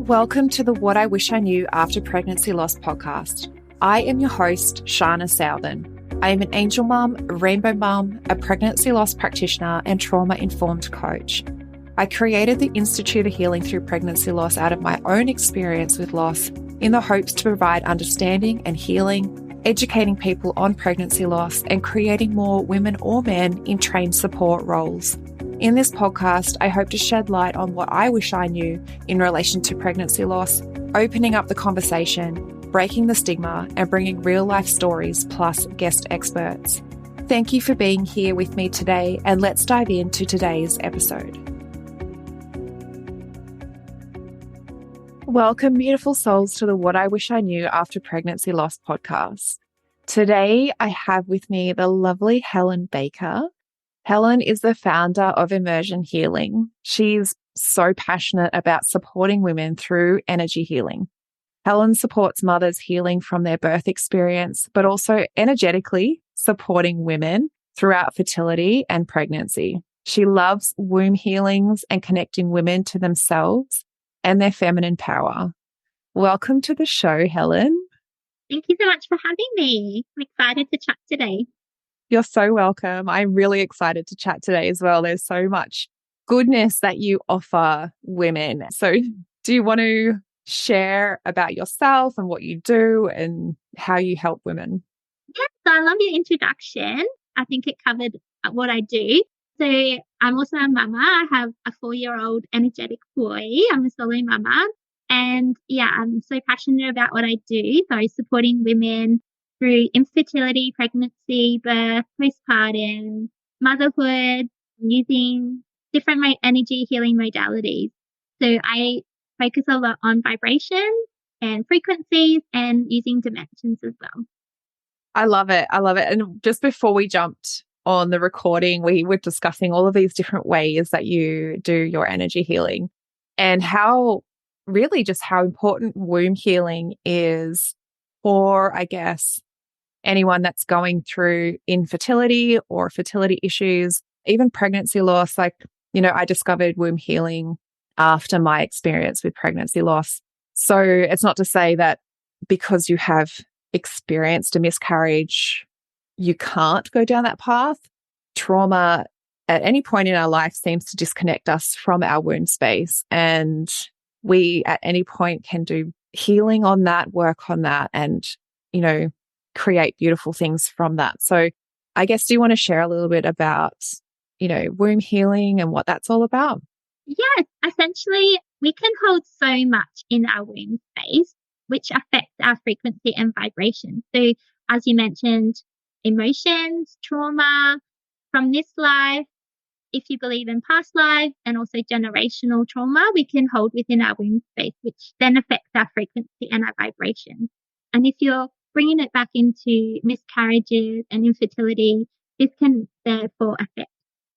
Welcome to the What I Wish I Knew After Pregnancy Loss podcast. I am your host, Shana Southern. I am an angel mum, a rainbow mum, a pregnancy loss practitioner, and trauma-informed coach. I created the Institute of Healing through pregnancy loss out of my own experience with loss in the hopes to provide understanding and healing, educating people on pregnancy loss, and creating more women or men in trained support roles. In this podcast, I hope to shed light on what I wish I knew in relation to pregnancy loss, opening up the conversation, breaking the stigma, and bringing real-life stories plus guest experts. Thank you for being here with me today, and let's dive into today's episode. Welcome, beautiful souls, to the What I Wish I Knew After Pregnancy Loss podcast. Today, I have with me the lovely Helen Baker. Helen is the founder of Immersion Healing. She's so passionate about supporting women through energy healing. Helen supports mothers healing from their birth experience, but also energetically supporting women throughout fertility and pregnancy. She loves womb healings and connecting women to themselves and their feminine power. Welcome to the show, Helen. Thank you so much for having me. I'm excited to chat today. You're so welcome. I'm really excited to chat today as well. There's so much goodness that you offer women. So do you want to share about yourself and what you do and how you help women? Yes, I love your introduction. I think it covered what I do. So I'm also a mama. I have a 4-year-old energetic boy. I'm a solo mama. And yeah, I'm so passionate about what I do. So supporting women through infertility, pregnancy, birth, postpartum, motherhood, using different energy healing modalities. So I focus a lot on vibrations and frequencies and using dimensions as well. I love it. I love it. And just before we jumped on the recording, we were discussing all of these different ways that you do your energy healing and how important womb healing is for, I guess, anyone that's going through infertility or fertility issues, even pregnancy loss. I discovered womb healing after my experience with pregnancy loss. So it's not to say that because you have experienced a miscarriage, you can't go down that path. Trauma at any point in our life seems to disconnect us from our womb space. And we at any point can do healing on that, work on that, and, create beautiful things from that. So I guess, do you want to share a little bit about, womb healing and what that's all about? Yes, essentially we can hold so much in our womb space, which affects our frequency and vibration. So as you mentioned, emotions, trauma from this life, if you believe in past lives, and also generational trauma, we can hold within our womb space, which then affects our frequency and our vibration. And if you're bringing it back into miscarriages and infertility, this can therefore affect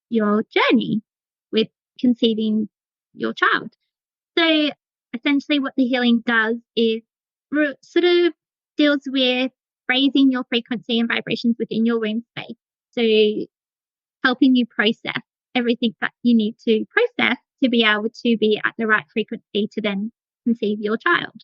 your journey with conceiving your child. So essentially what the healing does is sort of deals with raising your frequency and vibrations within your womb space. So helping you process everything that you need to process to be able to be at the right frequency to then conceive your child.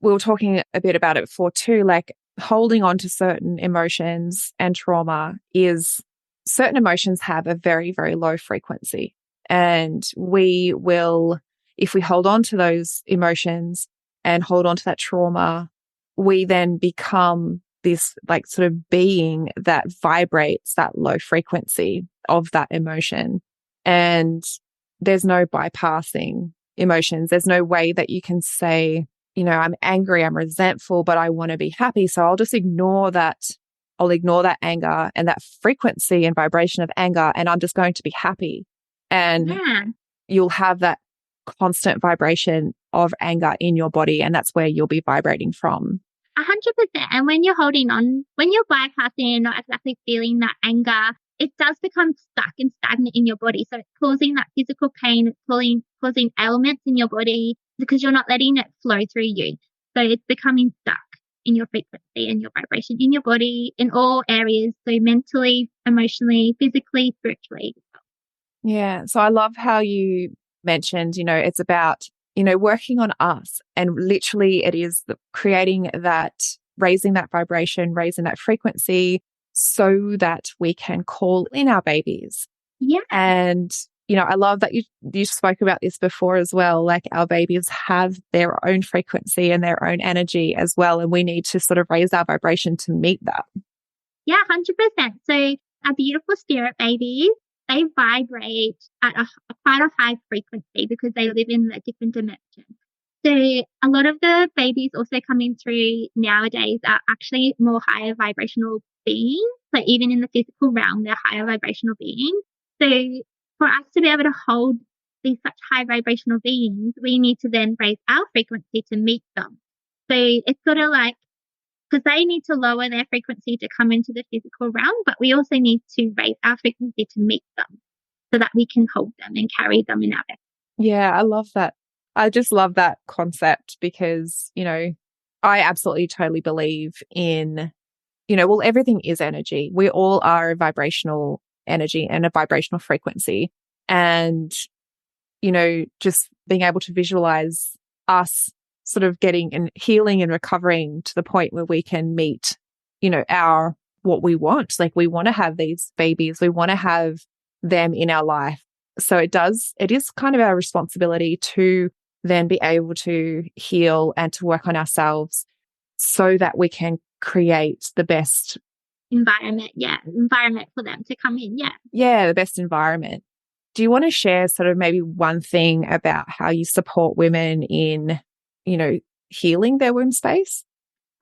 We were talking a bit about it before too, like holding on to certain emotions and trauma is certain emotions have a very, very low frequency. And we will, if we hold on to those emotions and hold on to that trauma, we then become this sort of being that vibrates that low frequency of that emotion. And there's no bypassing emotions. There's no way that you can say, I'm angry, I'm resentful, but I want to be happy. So I'll just ignore that. I'll ignore that anger and that frequency and vibration of anger, and I'm just going to be happy. And you'll have that constant vibration of anger in your body, and that's where you'll be vibrating from. 100%. And when you're holding on, when you're bypassing and not exactly feeling that anger, it does become stuck and stagnant in your body. So it's causing that physical pain, it's causing ailments in your body because you're not letting it flow through you. So it's becoming stuck in your frequency and your vibration in your body in all areas. So mentally, emotionally, physically, spiritually. Yeah. So I love how you mentioned, it's about working on us. And literally it is creating that, raising that vibration, raising that frequency so that we can call in our babies. Yeah. And, I love that you spoke about this before as well. Like our babies have their own frequency and their own energy as well. And we need to sort of raise our vibration to meet that. Yeah, 100%. So our beautiful spirit babies, they vibrate at quite a high frequency because they live in a different dimension. So a lot of the babies also coming through nowadays are actually more higher vibrational beings. So even in the physical realm, they're higher vibrational beings. So for us to be able to hold these such high vibrational beings, we need to then raise our frequency to meet them. So it's sort of like, because they need to lower their frequency to come into the physical realm, but we also need to raise our frequency to meet them so that we can hold them and carry them in our belly. Yeah, I love that. I just love that concept because, I absolutely totally believe in, well, everything is energy. We all are a vibrational energy and a vibrational frequency. And, just being able to visualize us sort of getting and healing and recovering to the point where we can meet, what we want. Like we want to have these babies. We want to have them in our life. So it is kind of our responsibility to then be able to heal and to work on ourselves so that we can create the best environment for them to come in. The best environment. Do you want to share sort of maybe one thing about how you support women in, healing their womb space?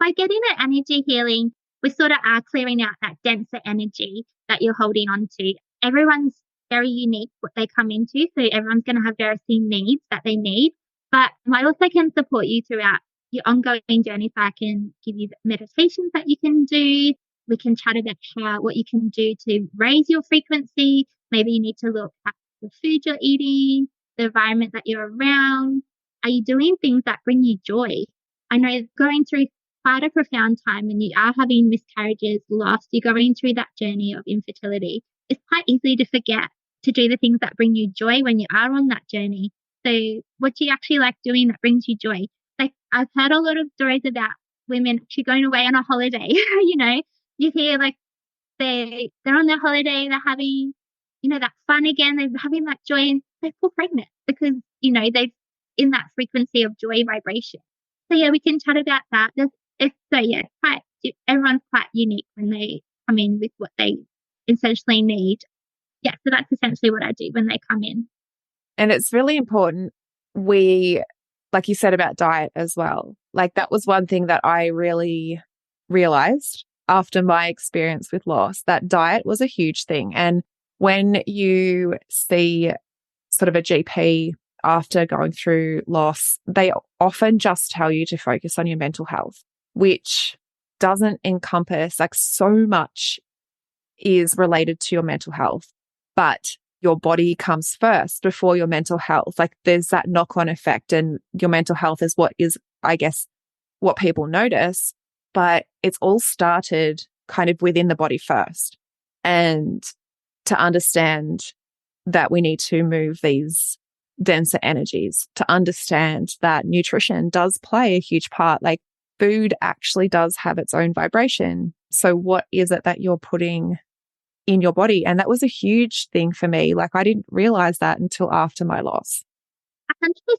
By getting the energy healing, we sort of are clearing out that denser energy that you're holding on to. Everyone's very unique what they come into, so everyone's going to have various needs that they need. But I also can support you throughout your ongoing journey. So I can give you meditations that you can do. We can chat about what you can do to raise your frequency. Maybe you need to look at the food you're eating, the environment that you're around. Are you doing things that bring you joy? I know going through quite a profound time when you are having miscarriages, loss, you're going through that journey of infertility. It's quite easy to forget to do the things that bring you joy when you are on that journey. So what do you actually like doing that brings you joy? Like I've heard a lot of stories about women actually going away on a holiday. You hear like they're on their holiday, they're having, that fun again, they're having that joy and they fall pregnant because, they've in that frequency of joy vibration. So yeah, we can chat about that. Everyone's quite unique when they come in with what they essentially need. Yeah, so that's essentially what I do when they come in. And it's really important like you said about diet as well. Like that was one thing that I really realized after my experience with loss, that diet was a huge thing. And when you see sort of a GP after going through loss, they often just tell you to focus on your mental health, which doesn't encompass like so much is related to your mental health, but your body comes first before your mental health. Like there's that knock-on effect, and your mental health is what is, I guess, what people notice, but it's all started kind of within the body first. And to understand that we need to move these denser energies, to understand that nutrition does play a huge part. Like food actually does have its own vibration. So what is it that you're putting in your body? And that was a huge thing for me. Like I didn't realize that until after my loss.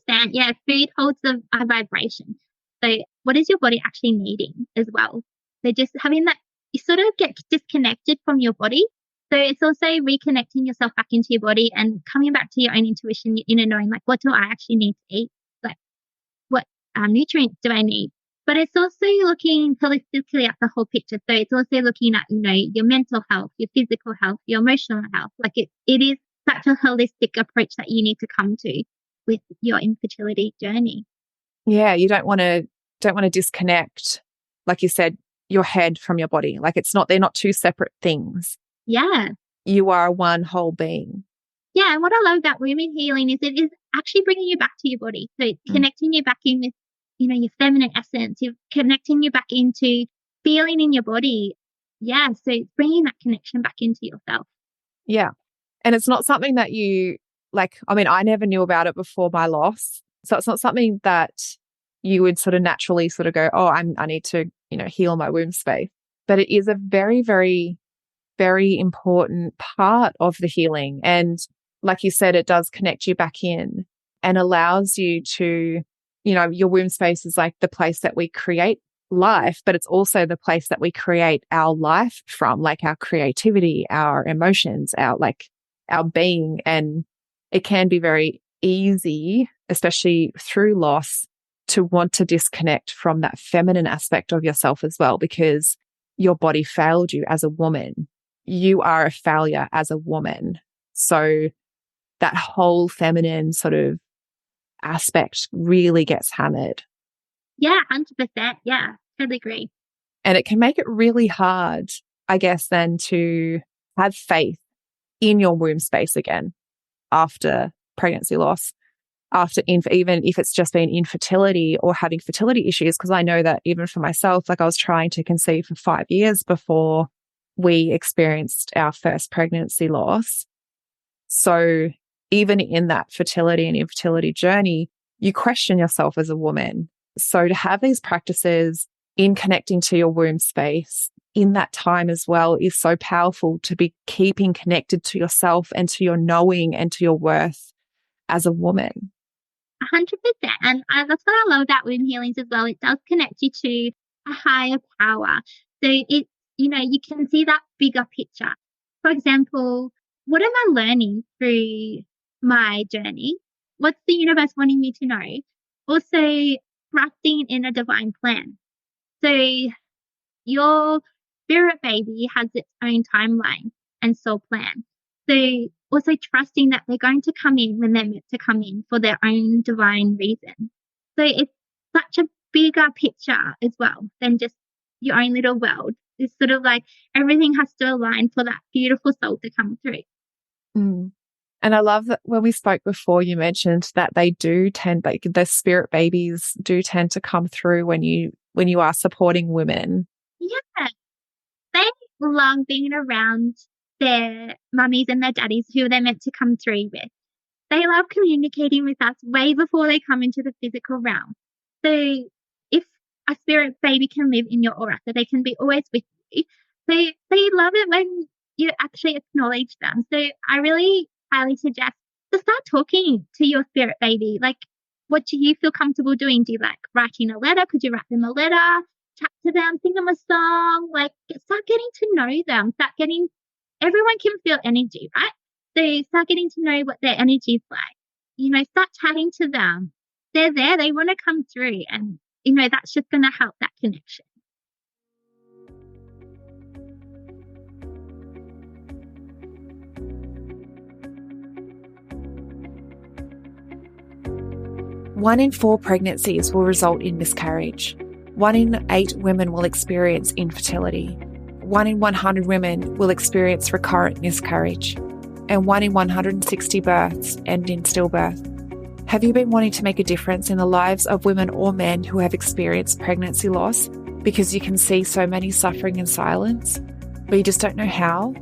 100%. Yeah, food holds a vibration. So what is your body actually needing as well? So just having that, you sort of get disconnected from your body. So it's also reconnecting yourself back into your body and coming back to your own intuition, knowing like, what do I actually need to eat? Like what nutrients do I need? But it's also looking holistically at the whole picture. So it's also looking at, your mental health, your physical health, your emotional health. Like it is such a holistic approach that you need to come to with your infertility journey. Yeah, you don't want to disconnect, like you said, your head from your body. Like they're not two separate things. Yeah. You are one whole being. Yeah. And what I love about women healing is it is actually bringing you back to your body. So it's connecting you back in with, your feminine essence. You're connecting you back into feeling in your body. Yeah. So it's bringing that connection back into yourself. Yeah. And it's not something that you I never knew about it before my loss. So it's not something that you would sort of naturally sort of go, oh, I need to, heal my womb space. But it is a very, very, very important part of the healing. And like you said, it does connect you back in and allows you to, your womb space is like the place that we create life, but it's also the place that we create our life from, like our creativity, our emotions, our being. And it can be very easy, especially through loss, to want to disconnect from that feminine aspect of yourself as well, because your body failed you as a woman. You are a failure as a woman. So that whole feminine sort of aspect really gets hammered. Yeah, 100%. Yeah, totally agree. And it can make it really hard, I guess, then to have faith in your womb space again after pregnancy loss, after even if it's just been infertility or having fertility issues. Because I know that even for myself, like I was trying to conceive for 5 years before we experienced our first pregnancy loss. So even in that fertility and infertility journey, you question yourself as a woman. So to have these practices in connecting to your womb space in that time as well is so powerful, to be keeping connected to yourself and to your knowing and to your worth as a woman. 100%. And that's what I love about womb healings as well. It does connect you to a higher power. So you can see that bigger picture. For example, what am I learning through my journey? What's the universe wanting me to know? Also, trusting in a divine plan. So your spirit baby has its own timeline and soul plan. So also trusting that they're going to come in when they're meant to come in for their own divine reason. So it's such a bigger picture as well than just your own little world. It's sort of like everything has to align for that beautiful soul to come through. Mm. And I love that when we spoke before, you mentioned that they do tend, like the spirit babies do tend to come through when you are supporting women. Yeah. They love being around their mummies and their daddies who they're meant to come through with. They love communicating with us way before they come into the physical realm. So if a spirit baby can live in your aura, so they can be always with you, they love it when you actually acknowledge them. So I really highly suggest to start talking to your spirit baby. Like, what do you feel comfortable doing? Do you like writing a letter? Could you write them a letter? Chat to them, sing them a song, like start getting to know them, everyone can feel energy, right? So start getting to know what their energy is like, start chatting to them. They're there, they want to come through, and, that's just going to help that connection. One in 4 pregnancies will result in miscarriage. 1 in 8 women will experience infertility. 1 in 100 women will experience recurrent miscarriage. And 1 in 160 births end in stillbirth. Have you been wanting to make a difference in the lives of women or men who have experienced pregnancy loss because you can see so many suffering in silence, but you just don't know how?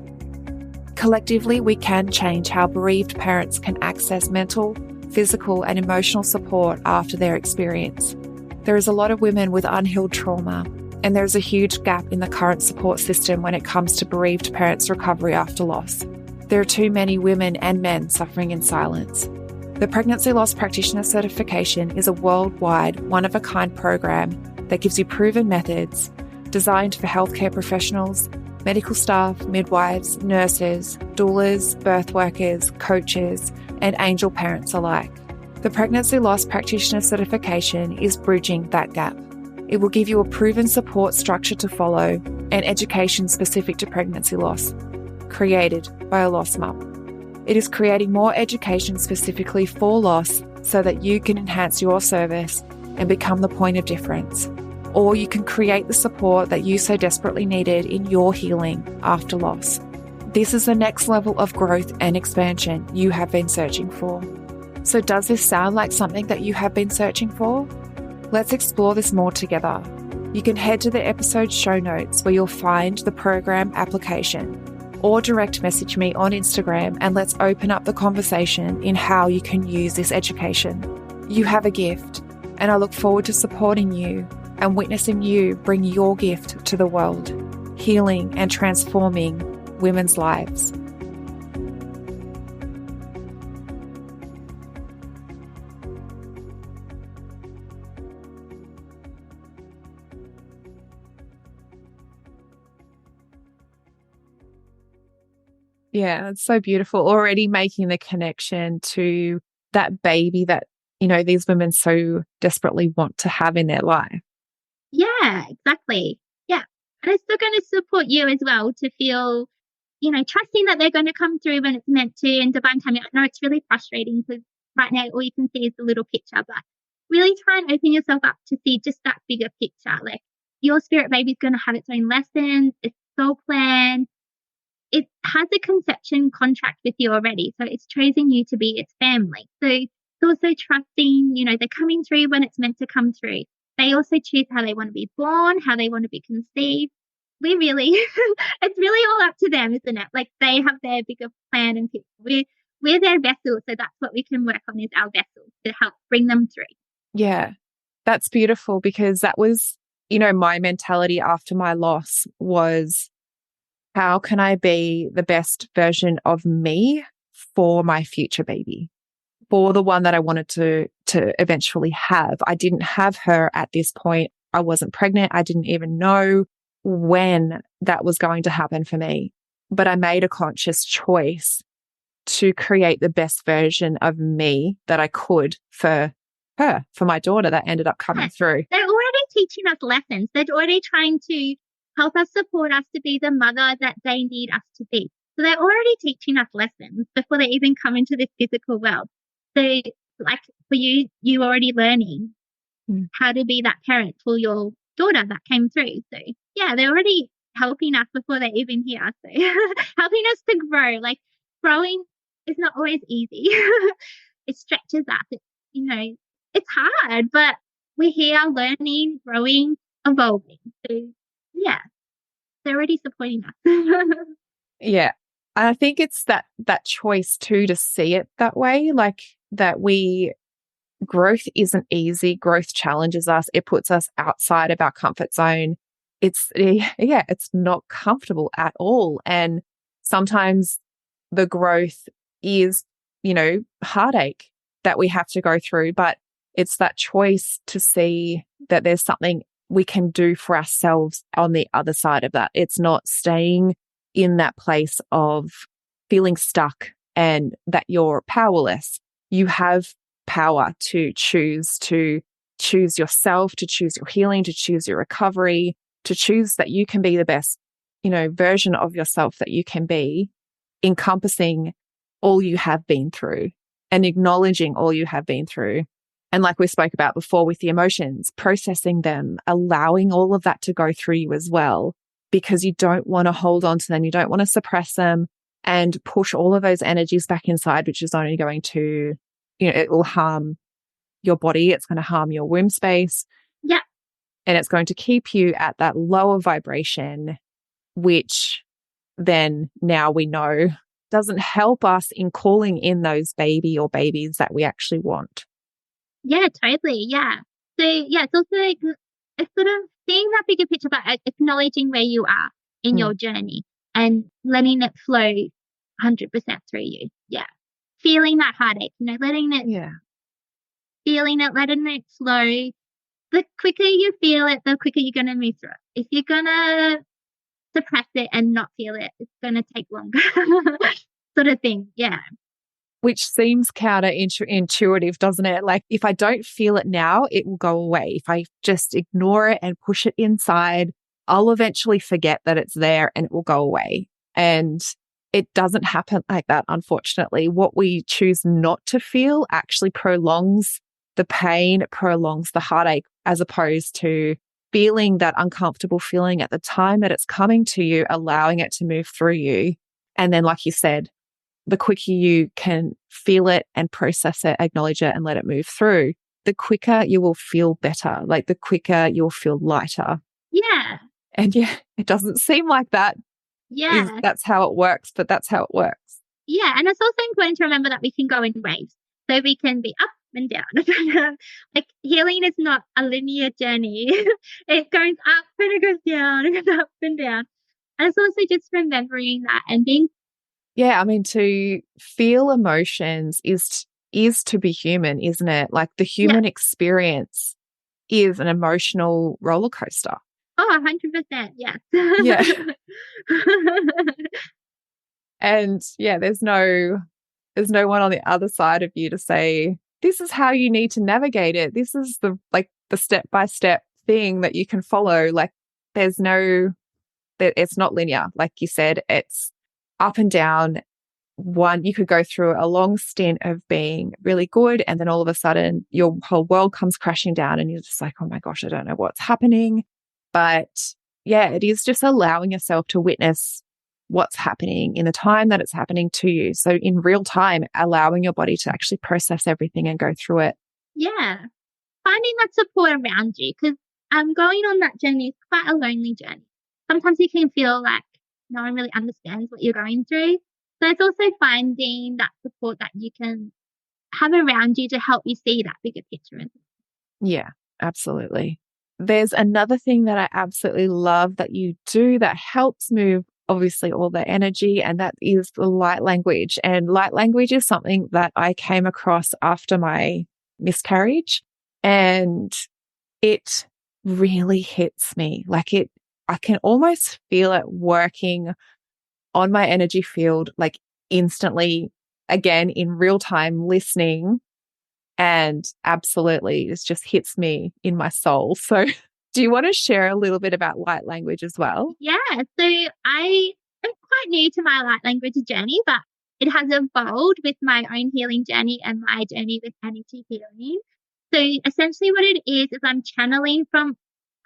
Collectively, we can change how bereaved parents can access mental, physical, and emotional support after their experience. There is a lot of women with unhealed trauma, and there is a huge gap in the current support system when it comes to bereaved parents' recovery after loss. There are too many women and men suffering in silence. The Pregnancy Loss Practitioner Certification is a worldwide, one-of-a-kind program that gives you proven methods designed for healthcare professionals, medical staff, midwives, nurses, doulas, birth workers, coaches, and angel parents alike. The Pregnancy Loss Practitioner Certification is bridging that gap. It will give you a proven support structure to follow and education specific to pregnancy loss, created by a loss mum. It is creating more education specifically for loss so that you can enhance your service and become the point of difference. Or you can create the support that you so desperately needed in your healing after loss. This is the next level of growth and expansion you have been searching for. So does this sound like something that you have been searching for? Let's explore this more together. You can head to the episode show notes where you'll find the program application, or direct message me on Instagram and let's open up the conversation in how you can use this education. You have a gift, and I look forward to supporting you and witnessing you bring your gift to the world, healing and transforming women's lives. Yeah, it's so beautiful. Already making the connection to that baby that, these women so desperately want to have in their life. Yeah, exactly. Yeah. And it's still going to support you as well to feel, trusting that they're going to come through when it's meant to and divine timing. I know it's really frustrating because right now all you can see is the little picture, but really try and open yourself up to see just that bigger picture. Like your spirit baby's going to have its own lessons, its soul plan. It has a conception contract with you already. So it's chosen you to be its family. So it's also trusting, they're coming through when it's meant to come through. They also choose how they want to be born, how they want to be conceived. We really, it's really all up to them, isn't it? Like they have their bigger plan and we're their vessel. So that's what we can work on is our vessel to help bring them through. Yeah, that's beautiful because that was, my mentality after my loss was, how can I be the best version of me for my future baby, for the one that I wanted to eventually have? I didn't have her at this point. I wasn't pregnant. I didn't even know when that was going to happen for me. But I made a conscious choice to create the best version of me that I could for her, for my daughter that ended up coming through. They're already teaching us lessons. They're already trying to help us, support us to be the mother that they need us to be. So they're already teaching us lessons before they even come into this physical world. So like for you, you're already learning how to be that parent for your daughter that came through. So yeah, they're already helping us before they even hear us. So helping us to grow. Like growing is not always easy. It stretches us. It's hard, but we're here learning, growing, evolving. So yeah, they're already supporting us. Yeah. I think it's that choice too, to see it that way, like that growth isn't easy. Growth challenges us. It puts us outside of our comfort zone. It's not comfortable at all. And sometimes the growth is, heartache that we have to go through, but it's that choice to see that there's something we can do for ourselves on the other side of that. It's not staying in that place of feeling stuck and that you're powerless. You have power to choose yourself, to choose your healing, to choose your recovery, to choose that you can be the best, version of yourself that you can be, encompassing all you have been through and acknowledging all you have been through. And like we spoke about before with the emotions, processing them, allowing all of that to go through you as well, because you don't want to hold on to them. You don't want to suppress them and push all of those energies back inside, which is only going to, it will harm your body. It's going to harm your womb space. Yeah. And it's going to keep you at that lower vibration, which then now we know doesn't help us in calling in those baby or babies that we actually want. Yeah, totally. Yeah. So yeah, it's also like it's sort of seeing that bigger picture, but acknowledging where you are in your journey and letting it flow 100% through you. Yeah. Feeling that heartache, letting it, feeling it, letting it flow. The quicker you feel it, the quicker you're going to move through it. If you're going to suppress it and not feel it, it's going to take longer sort of thing. Yeah. Which seems counterintuitive, doesn't it? Like if I don't feel it now, it will go away. If I just ignore it and push it inside, I'll eventually forget that it's there and it will go away. And it doesn't happen like that, unfortunately. What we choose not to feel actually prolongs the pain, it prolongs the heartache, as opposed to feeling that uncomfortable feeling at the time that it's coming to you, allowing it to move through you. And then, like you said, the quicker you can feel it and process it, acknowledge it and let it move through, the quicker you will feel better, like the quicker you'll feel lighter. Yeah. And yeah, it doesn't seem like that. Yeah. That's how it works, but that's how it works. Yeah. And it's also important to remember that we can go in waves. So we can be up and down. Like healing is not a linear journey. It goes up and it goes down, it goes up and down. And it's also just remembering that and being Yeah, I mean, to feel emotions is to be human, isn't it? Like the yeah. human experience is an emotional roller coaster. Oh, 100%. Yes. Yeah. And yeah, there's no one on the other side of you to say, this is how you need to navigate it. This is the step-by-step thing that you can follow. Like there's no that it's not linear. Like you said, it's up and down. One, you could go through a long stint of being really good, and then all of a sudden your whole world comes crashing down and you're just like, oh my gosh, I don't know what's happening. But yeah, it is just allowing yourself to witness what's happening in the time that it's happening to you. So in real time, allowing your body to actually process everything and go through it. Yeah. Finding that support around you because going on that journey is quite a lonely journey. Sometimes you can feel like no one really understands what you're going through. So it's also finding that support that you can have around you to help you see that bigger picture. Yeah, absolutely. There's another thing that I absolutely love that you do that helps move obviously all the energy, and that is the light language. And light language is something that I came across after my miscarriage, and it really hits me. I can almost feel it working on my energy field, like instantly, again, in real time, listening. And absolutely, it just hits me in my soul. So, do you want to share a little bit about light language as well? Yeah. So I am quite new to my light language journey, but it has evolved with my own healing journey and my journey with energy healing. So essentially what it is I'm channeling from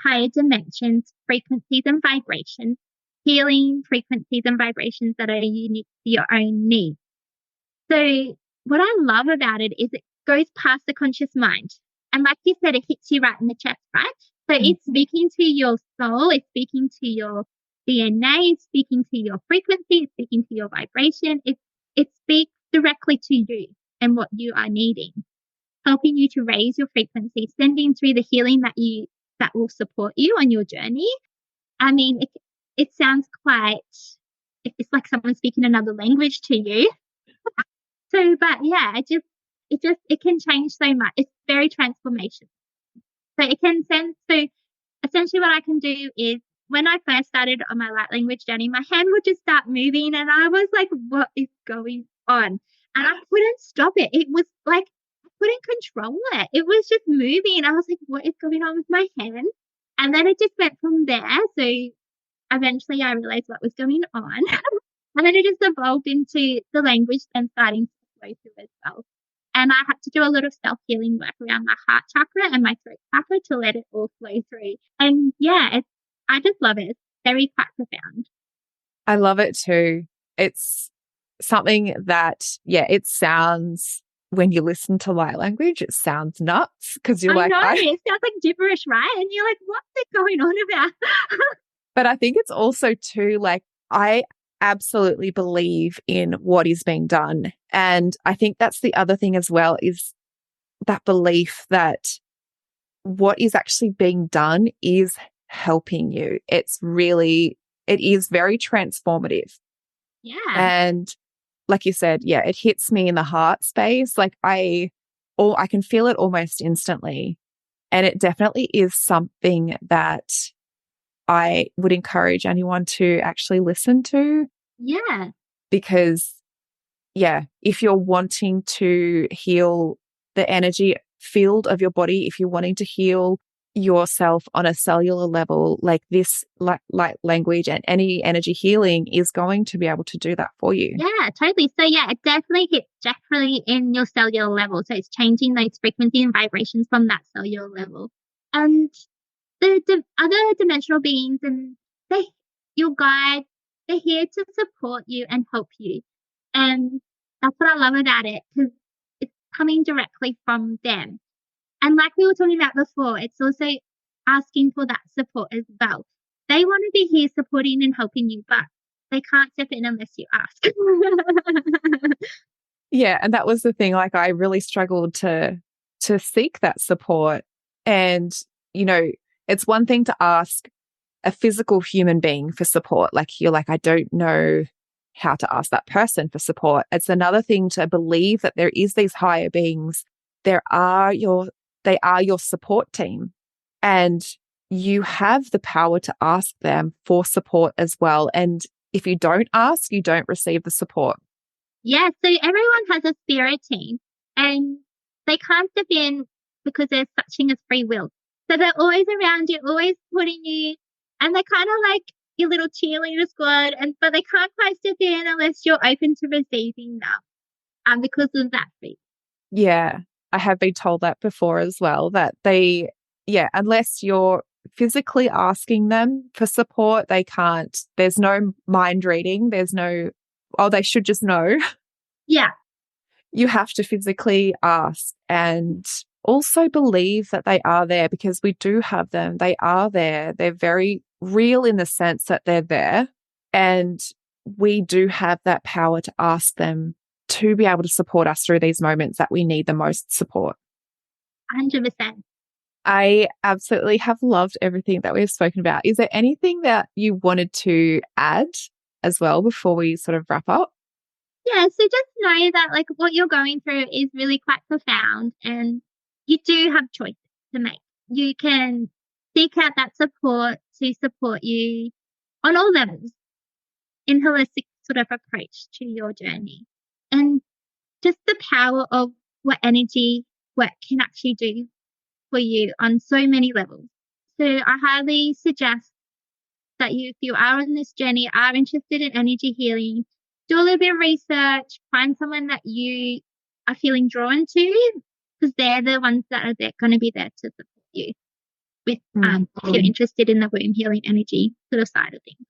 higher dimensions, frequencies and vibrations, healing frequencies and vibrations that are unique to your own needs. So what I love about it is it goes past the conscious mind. And like you said, it hits you right in the chest, right? So Mm. it's speaking to your soul, it's speaking to your DNA, it's speaking to your frequency, it's speaking to your vibration. It speaks directly to you and what you are needing, helping you to raise your frequency, sending through the healing that will support you on your journey. I mean, it sounds quite it's like someone speaking another language to you. So, but yeah, it can change so much. It's very transformational. So it can send, so essentially what I can do is when I first started on my light language journey, my hand would just start moving and I was like, what is going on? And I couldn't stop it. It was like, I couldn't control it. It was just moving. I was like, what is going on with my hand? And then it just went from there. So eventually I realized what was going on. And then it just evolved into the language and starting to flow through as well. And I had to do a lot of self healing work around my heart chakra and my throat chakra to let it all flow through. And yeah, I just love it. It's very quite profound. I love it too. It's something that, yeah, it sounds, when you listen to light language, it sounds nuts because you're I like, know, it sounds like gibberish, right? And you're like, what's it going on about? but I think it's also too, like, I absolutely believe in what is being done. And I think that's the other thing as well, is that belief that what is actually being done is helping you. It is very transformative. Yeah. And like you said, yeah, it hits me in the heart space. Or I can feel it almost instantly. And it definitely is something that I would encourage anyone to actually listen to, Yeah. because yeah, if you're wanting to heal the energy field of your body, if you're wanting to heal yourself on a cellular level, like this light language and any energy healing is going to be able to do that for you. Yeah, totally. So yeah, it definitely hits definitely in your cellular level. So it's changing those frequency and vibrations from that cellular level. And the other dimensional beings and they your guide, they're here to support you and help you. And that's what I love about it because it's coming directly from them. And like we were talking about before, it's also asking for that support as well. They want to be here supporting and helping you, but they can't step in unless you ask. Yeah. And that was the thing. Like, I really struggled to to seek that support. And, you know, it's one thing to ask a physical human being for support. Like you're like, I don't know how to ask that person for support. It's another thing to believe that there is these higher beings. They are your support team. And you have the power to ask them for support as well. And if you don't ask, you don't receive the support. Yeah, so everyone has a spirit team and they can't step in because there's such thing as free will. So they're always around you, always putting you, and they're kind of like your little cheerleader squad, but they can't quite step in unless you're open to receiving them because of that free. Yeah, I have been told that before as well, that unless you're physically asking them for support, they can't. There's no mind reading. There's no, oh, they should just know. Yeah. You have to physically ask and also believe that they are there, because we do have them. They are there. They're very real in the sense that they're there. And we do have that power to ask them to be able to support us through these moments that we need the most support. 100%. I absolutely have loved everything that we've spoken about. Is there anything that you wanted to add as well before we sort of wrap up? Yeah, so just know that like what you're going through is really quite profound and you do have choices to make. You can seek out that support to support you on all levels in holistic sort of approach to your journey. And just the power of what energy work can actually do for you on so many levels. So I highly suggest that if you are on this journey, are interested in energy healing, do a little bit of research, find someone that you are feeling drawn to, because they're the ones that are going to be there to support you with if you're interested in the womb healing energy sort of side of things.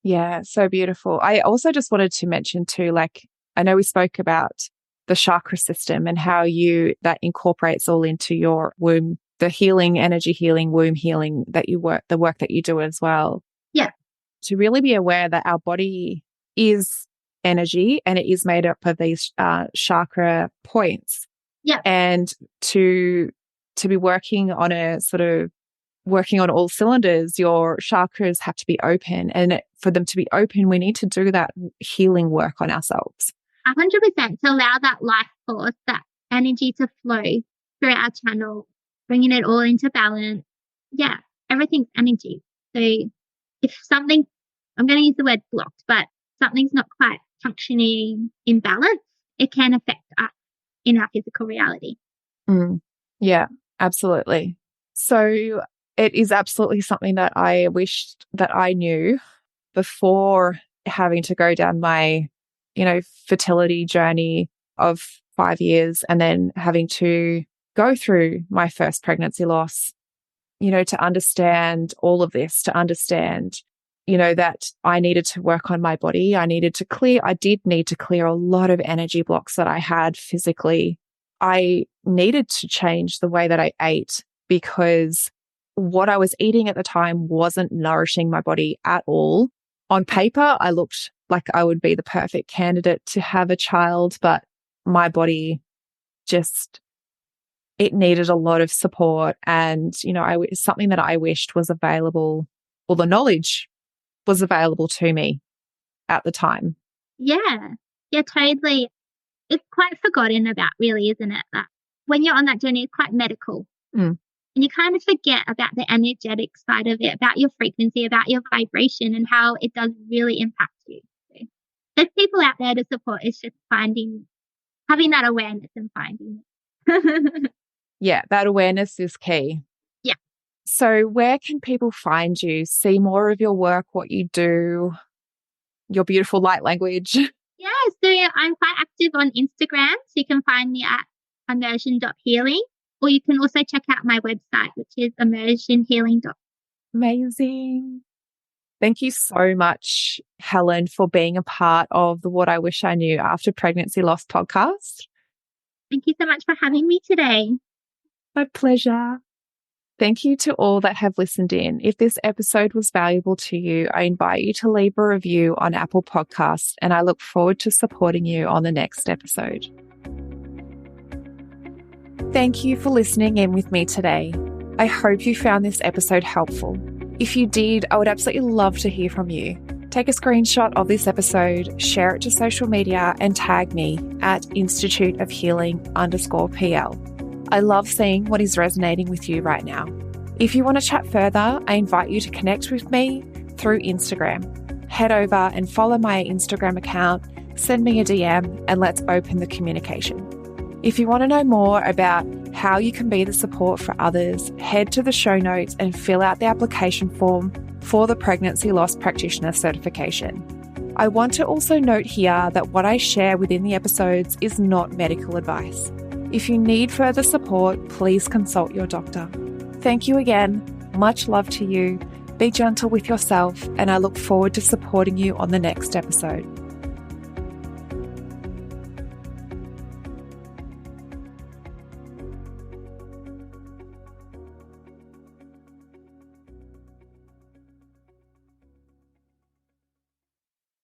Yeah, so beautiful. I also just wanted to mention too, like, I know we spoke about the chakra system and how that incorporates all into your womb, the healing, energy healing, womb healing the work that you do as well. Yeah. To really be aware that our body is energy and it is made up of these chakra points. Yeah. And to be working on all cylinders, your chakras have to be open. And for them to be open, we need to do that healing work on ourselves. 100%, to allow that life force, that energy to flow through our channel, bringing it all into balance. Yeah, everything's energy. So if something, I'm going to use the word blocked, but something's not quite functioning in balance, it can affect us in our physical reality. Yeah, absolutely. So it is absolutely something that I wished that I knew before having to go down my, fertility journey of 5 years and then having to go through my first pregnancy loss, to understand all of this, to understand, that I needed to work on my body. I did need to clear a lot of energy blocks that I had physically. I needed to change the way that I ate, because what I was eating at the time wasn't nourishing my body at all. On paper, I looked like I would be the perfect candidate to have a child, but my body it needed a lot of support. And, something that I wished was available, or the knowledge was available to me at the time. Yeah, totally. It's quite forgotten about, really, isn't it? That when you're on that journey, it's quite medical. And you kind of forget about the energetic side of it, about your frequency, about your vibration, and how it does really impact you. So there's people out there to support. It's just having that awareness and finding it. Yeah, that awareness is key. Yeah. So where can people find you, see more of your work, what you do, your beautiful light language? Yeah, so I'm quite active on Instagram. So you can find me at immersion.healing. Or you can also check out my website, which is immersionhealing.com. Amazing. Thank you so much, Helen, for being a part of the What I Wish I Knew After Pregnancy Loss podcast. Thank you so much for having me today. My pleasure. Thank you to all that have listened in. If this episode was valuable to you, I invite you to leave a review on Apple Podcasts, and I look forward to supporting you on the next episode. Thank you for listening in with me today. I hope you found this episode helpful. If you did, I would absolutely love to hear from you. Take a screenshot of this episode, share it to social media, and tag me at Institute of Healing_PL. I love seeing what is resonating with you right now. If you want to chat further, I invite you to connect with me through Instagram. Head over and follow my Instagram account, send me a DM, and let's open the communication. If you want to know more about how you can be the support for others, head to the show notes and fill out the application form for the Pregnancy Loss Practitioner certification. I want to also note here that what I share within the episodes is not medical advice. If you need further support, please consult your doctor. Thank you again. Much love to you. Be gentle with yourself, and I look forward to supporting you on the next episode.